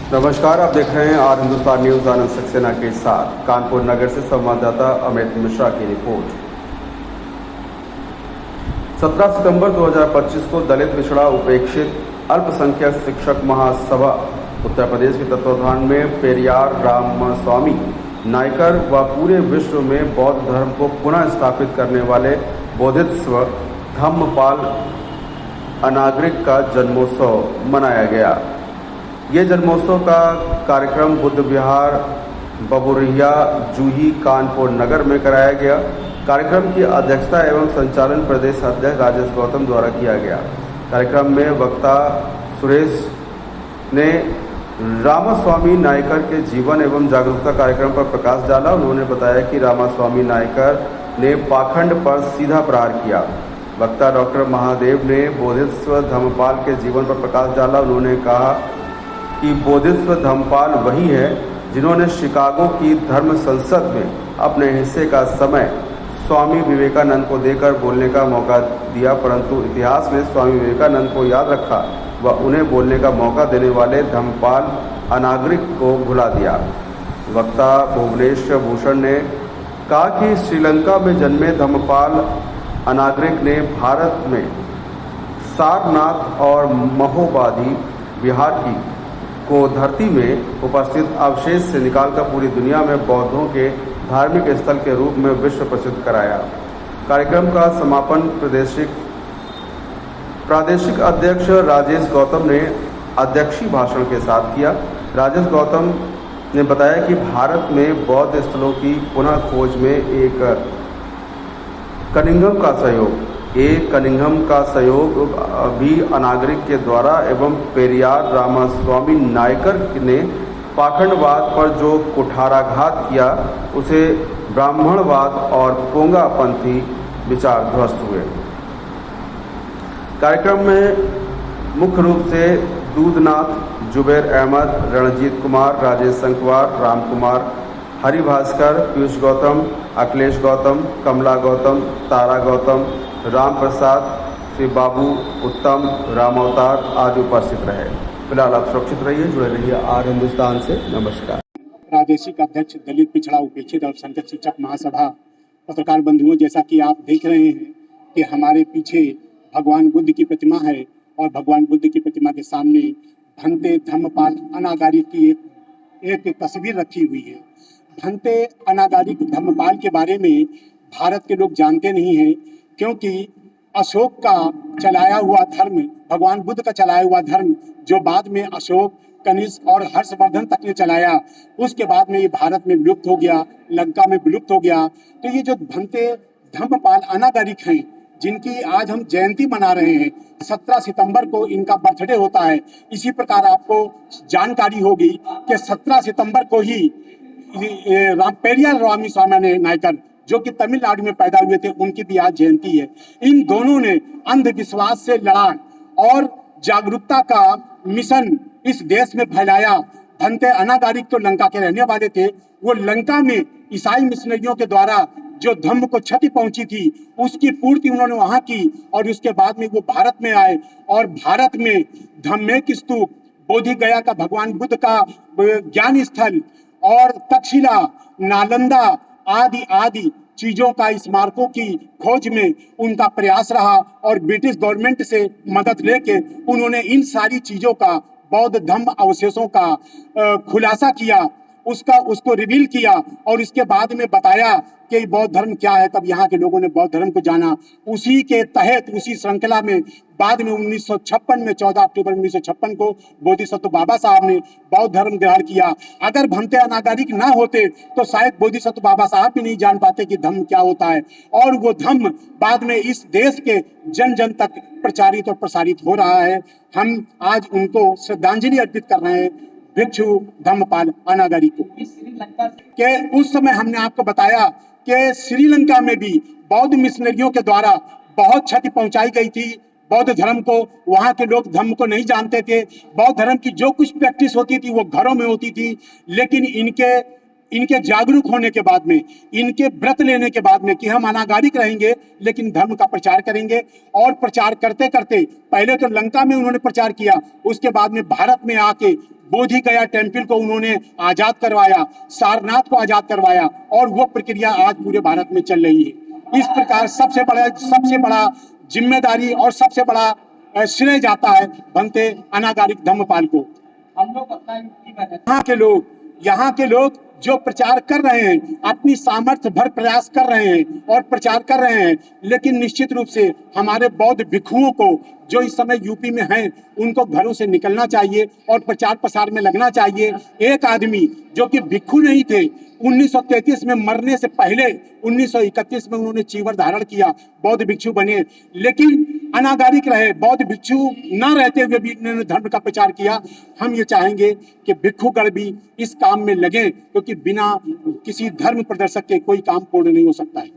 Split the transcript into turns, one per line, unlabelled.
नमस्कार, आप देख रहे हैं आर हिंदुस्तान न्यूज। आनंद सक्सेना के साथ कानपुर नगर से संवाददाता अमित मिश्रा की रिपोर्ट। 17 सितंबर 2025 को दलित पिछड़ा उपेक्षित अल्पसंख्यक शिक्षक महासभा उत्तर प्रदेश के तत्वावधान में पेरियार रामास्वामी नायकर व पूरे विश्व में बौद्ध धर्म को पुनः स्थापित करने वाले बोधिसत्व धम्मपाल अनागरिक का जन्मोत्सव मनाया गया। ये जन्मोत्सव का कार्यक्रम बुद्ध विहार बबुरिया जूही कानपुर नगर में कराया गया। कार्यक्रम की अध्यक्षता एवं संचालन प्रदेश अध्यक्ष राजेश गौतम द्वारा किया गया। कार्यक्रम में वक्ता सुरेश ने रामास्वामी नायकर के जीवन एवं जागरूकता कार्यक्रम पर प्रकाश डाला। उन्होंने बताया कि रामास्वामी नायकर ने पाखंड पर सीधा प्रहार किया। वक्ता डॉक्टर महादेव ने बोधिसत्व धम्मपाल के जीवन पर प्रकाश डाला। उन्होंने कहा कि बोधिसत्व धम्मपाल वही है जिन्होंने शिकागो की धर्म संसद में अपने हिस्से का समय स्वामी विवेकानंद को देकर बोलने का मौका दिया, परंतु इतिहास ने स्वामी विवेकानंद को याद रखा व उन्हें बोलने का मौका देने वाले धम्मपाल अनागरिक को भुला दिया। वक्ता भुवनेश भूषण ने कहा कि श्रीलंका में जन्मे धम्मपाल अनागरिक ने भारत में सारनाथ और महोबादी बिहार की को धरती में उपस्थित अवशेष से निकालकर पूरी दुनिया में बौद्धों के धार्मिक स्थल के रूप में विश्व प्रसिद्ध कराया। कार्यक्रम का समापन प्रादेशिक अध्यक्ष राजेश गौतम ने अध्यक्षीय भाषण के साथ किया। राजेश गौतम ने बताया कि भारत में बौद्ध स्थलों की पुनः खोज में कनिंघम का सहयोग भी अनागरिक के द्वारा एवं पेरियार रामास्वामी नायकर ने पाखंडवाद पर जो कुठाराघात किया उसे ब्राह्मणवाद और पोंगापंथी विचार ध्वस्त हुए। कार्यक्रम में मुख्य रूप से दूधनाथ, जुबैर अहमद, रणजीत कुमार, राजेश संकवार, राम कुमार, हरि भास्कर, पीयूष गौतम, अखिलेश गौतम, कमला गौतम, तारा गौतम, राम प्रसाद, श्री बाबू उत्तम, राम अवतार आदि उपस्थित रहे। फिलहाल आप सुरक्षित रहिए, जुड़े रहिए आर हिंदुस्तान से। नमस्कार।
प्रादेशिक अध्यक्ष दलित पिछड़ा उपेक्षित अल्पसंख्यक शिक्षक महासभा। पत्रकार बंधुओं, जैसा कि आप देख रहे हैं कि हमारे पीछे भगवान बुद्ध की प्रतिमा है और भगवान बुद्ध की प्रतिमा के सामने भंते धम्मपाल अनागारिक की एक तस्वीर रखी हुई है। भंते अनागारिक धम्मपाल के बारे में भारत के लोग जानते नहीं हैं, क्योंकि अशोक का चलाया हुआ धर्म, भगवान बुद्ध का चलाया हुआ धर्म जो बाद में अशोक, कनिष्क और हर्षवर्धन तक ने चलाया, उसके बाद में ये भारत में विलुप्त हो गया, लंका में विलुप्त हो गया। तो ये जो भंते धम्मपाल अनागारिक हैं, जिनकी आज हम जयंती मना रहे हैं, 17 सितंबर को इनका बर्थडे होता है। इसी प्रकार आपको जानकारी होगी कि 17 सितंबर को ही पेरियार रामास्वामी नायकर जो कि तमिलनाडु में पैदा हुए थे, उनकी भी आज जयंती है। इन दोनों ने अंधविश्वास से लड़ा और जागरूकता का मिशन इस देश में फैलाया। भंते अनागारिक तो लंका के रहने वाले थे। वो लंका में ईसाई मिशनरियों के द्वारा जो धम्म को क्षति पहुंची थी, उसकी पूर्ति उन्होंने वहां की और उसके बाद में वो भारत में आए और भारत में धम्मेक स्तूप, बोधि गया का भगवान बुद्ध का ज्ञान स्थल और तक्षशिला, नालंदा आदि आदि चीजों का, स्मारकों की खोज में उनका प्रयास रहा और ब्रिटिश गवर्नमेंट से मदद लेके उन्होंने इन सारी चीजों का, बौद्ध धम्म अवशेषों का खुलासा किया, उसको रिवील किया और इसके बाद में बताया कि बौद्ध धर्म क्या है। तब यहाँ के लोगों ने बौद्ध धर्म को जाना। उसी के तहत, उसी श्रृंखला में बाद में 1956 में 14 अक्टूबर 1956 को बोधिसत्व बाबा साहब ने बौद्ध धर्म ग्रहण किया। अगर भंते अनागारिक ना होते तो शायद बोधिसत्व बाबा साहब भी नहीं जान पाते कि धम्म क्या होता है, और वो धम्म बाद में इस देश के जन जन तक प्रचारित और प्रसारित हो रहा है। हम आज उनको श्रद्धांजलि अर्पित कर रहे हैं, भिक्षु धम्मपाल अनागारिक को। के उस समय हमने आपको बताया कि श्रीलंका में भी बौद्ध मिशनरियों के द्वारा बहुत क्षति पहुंचाई गई थी बौद्ध धर्म को। वहां के लोग धर्म को नहीं जानते थे। बौद्ध धर्म की जो कुछ प्रैक्टिस होती थी वो घरों में होती थी, लेकिन इनके इनके जागरूक होने के बाद में, इनके व्रत लेने के बाद में कि हम अनागारिक रहेंगे लेकिन धर्म का प्रचार करेंगे, और प्रचार करते करते पहले तो लंका में उन्होंने प्रचार किया, उसके बाद में भारत में आके बोधि गया टेम्पल को उन्होंने आजाद करवाया, सारनाथ को आजाद करवाया, और वो प्रक्रिया आज पूरे भारत में चल रही है। इस प्रकार सबसे बड़ा जिम्मेदारी और सबसे बड़ा श्रेय जाता है भंते अनागारिक धम्मपाल को। हम लोग अपना यहाँ के लोग जो प्रचार कर रहे हैं, अपनी सामर्थ्य भर प्रयास कर रहे हैं और प्रचार कर रहे हैं, लेकिन निश्चित रूप से हमारे बौद्ध भिक्षुओं को जो इस समय यूपी में हैं, उनको घरों से निकलना चाहिए और प्रचार प्रसार में लगना चाहिए। एक आदमी जो कि भिक्षु नहीं थे, 1933 में मरने से पहले 1931 में उन्होंने चीवर धारण किया, बौद्ध भिक्षु बने, लेकिन अनागारिक रहे, बौद्ध भिक्षु न रहते हुए भी उन्होंने धर्म का प्रचार किया। हम ये चाहेंगे कि भिक्षुगण भी इस काम में लगे, क्योंकि बिना किसी धर्म प्रदर्शक के कोई काम पूर्ण नहीं हो सकता है।